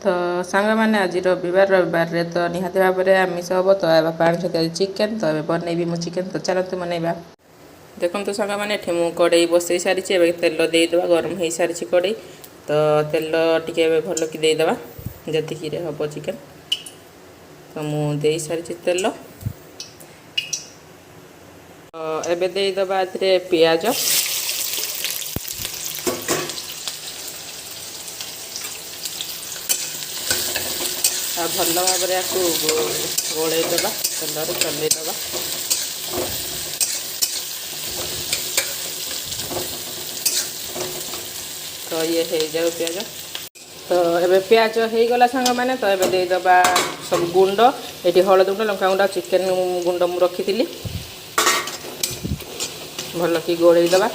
तो सांग मैंने आज रविवार रे तो निहाती भाव में आमिष हम तो बापा आनी चिकेन तो बनईबी मु चिकेन तो चलते बनइबा। देखो तो सांग मैंने मु कड़े बसई सारी तेल देदेबा गरम हो सारी कड़े तो तेल टिके भल कि देदेबा जी हम चिकेन तो मुझे सारी तेल एबे देदेबा पियाज भल भाव में आपको गोलैदेबा तेल चलैदेबा। तो ये हो जाओ पियाज तो एबे पियाज हो गला सांग मैंने तो एबे देदेबा सब गुंड ये हलद गुंड लंका गुंड चिकेन गुंड मु रखी भल कि गोलैदेबा।